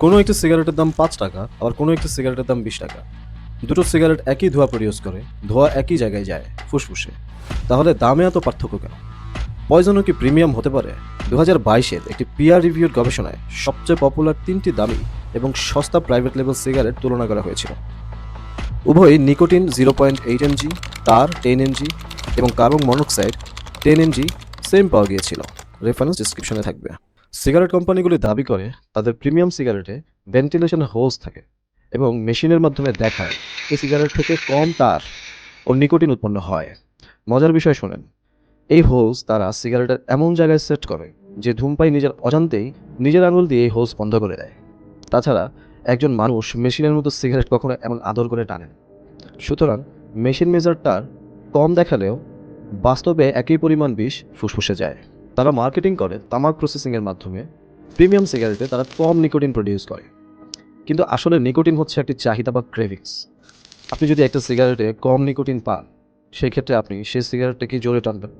কোনো একটি সিগারেটের দাম ৫ টাকা, আবার কোনো একটি সিগারেটের দাম ২০ টাকা। দুটো সিগারেট একই ধোঁয়া প্রডিউস করে, ধোঁয়া একই জায়গায় যায়, ফুসফুসে। তাহলে দামে এত পার্থক্য কেন? পয়জনও কি প্রিমিয়াম হতে পারে? ২০২২-এর একটি পিয়ার রিভিউর গবেষণায় সবচেয়ে পপুলার ৩টি দামি এবং সস্তা প্রাইভেট লেভেল সিগারেট তুলনা করা হয়েছিল। উভয়ই নিকোটিন 0.8 mg, তার 10 mg এবং কার্বন মনোক্সাইড 10 mg সেম পাওয়া গিয়েছিল। রেফারেন্স ডিসক্রিপশনে থাকবে। সিগারেট কোম্পানিগুলি দাবি করে তাদের প্রিমিয়াম সিগারেটে ভেন্টিলেশন হোলস থাকে এবং মেশিনের মাধ্যমে দেখায় এই সিগারেট থেকে কম তার ও নিকোটিন উৎপন্ন হয়। মজার বিষয় শোনেন, এই হোলস তারা সিগারেটের এমন জায়গায় সেট করে যে ধূমপায়ী নিজের অজান্তেই নিজের আঙুল দিয়ে এই হোলস বন্ধ করে দেয়। তাছাড়া একজন মানুষ মেশিনের মতো সিগারেট কখনো এমন আদর করে টানেন। সুতরাং মেশিন মেজারটার কম দেখালেও বাস্তবে একই পরিমাণ বিষ ফুসফুসে যায়। তারা মার্কেটিং করে তামাক প্রসেসিংয়ের মাধ্যমে প্রিমিয়াম সিগারেটে তারা কম নিকোটিন প্রডিউস করে, কিন্তু আসলে নিকোটিন হচ্ছে একটি চাহিদা বা ক্রেভিংস। আপনি যদি একটা সিগারেটে কম নিকোটিন পান, সেই ক্ষেত্রে আপনি সেই সিগারেটটাকে জোরে টানবেন,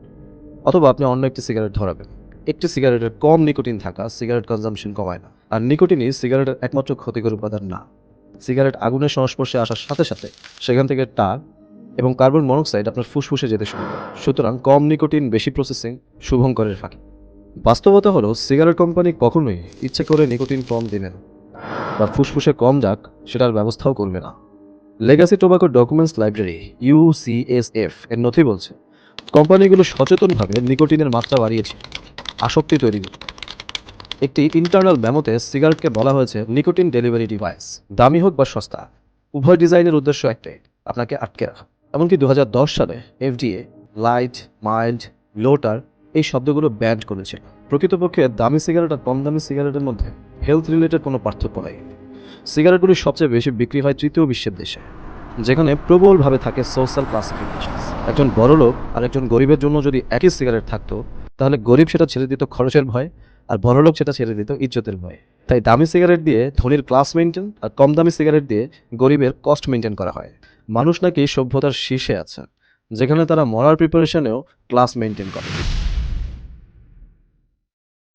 অথবা আপনি অন্য একটি সিগারেট ধরাবেন। একটি সিগারেটের কম নিকোটিন থাকা সিগারেট কনজাম্পশন কমায় না, আর নিকোটিনই সিগারেটের একমাত্র ক্ষতিকর উপাদান না। সিগারেট আগুনের সংস্পর্শে আসার সাথে সাথে সেখান থেকে টার এবং কার্বন মনোক্সাইড আপনার ফুসফুসে যেতে শুরু করে। সুতরাং কম নিকোটিন বেশি প্রসেসিং শুভঙ্করের ফাঁকি। বাস্তবতা হলো সিগারেট কোম্পানি কখনোই ইচ্ছে করে নিকোটিন কম দিবে না বা ফুসফুসে কম যাক সেটার ব্যবস্থাও করবে না। লেগাসি টোবাকো ডকুমেন্টস লাইব্রেরি ইউসিএসএফ এর নথি বলছে কোম্পানিগুলো সচেতনভাবে নিকোটিনের মাত্রা বাড়িয়েছে আসক্তি তৈরি করতে। একটি ইন্টারনাল মেমোতে সিগারেটকে বলা হয়েছে নিকোটিন ডেলিভারি ডিভাইস। দামি হোক বা সস্তা, উভয় ডিজাইনের উদ্দেশ্য একটাই, আপনাকে আটকে রাখা। এমনকি ২০১০ সালে এফডিএ লাইট, মাইল্ড, লোটার এই শব্দগুলো ব্যান্ড করেছিল। প্রকৃতপক্ষে দামি সিগারেট আর কম দামি সিগারেটের মধ্যে হেলথ রিলেটেড কোনো পার্থক্য নেই। সিগারেটগুলি সবচেয়ে বেশি বিক্রি হয় তৃতীয় বিশ্বের দেশে, যেখানে প্রবলভাবে থাকে সোশ্যাল ক্লাসিফিকেশন। একজন বড়লোক আর একজন গরিবের জন্য যদি একই সিগারেট থাকতো, তাহলে গরিব সেটা ছেড়ে দিত খরচের ভয়, আর বড়লোক সেটা ছেড়ে দিত ইজ্জতের ভয়। তাই দামি সিগারেট দিয়ে ধনীর ক্লাস মেনটেন, আর কম দামি সিগারেট দিয়ে গরিবের কস্ট মেনটেন করা হয়। মানুষ নাকি সভ্যতার শীর্ষে আছে, যেখানে তারা মরার প্রিপারেশনেও ক্লাস মেনটেন করে।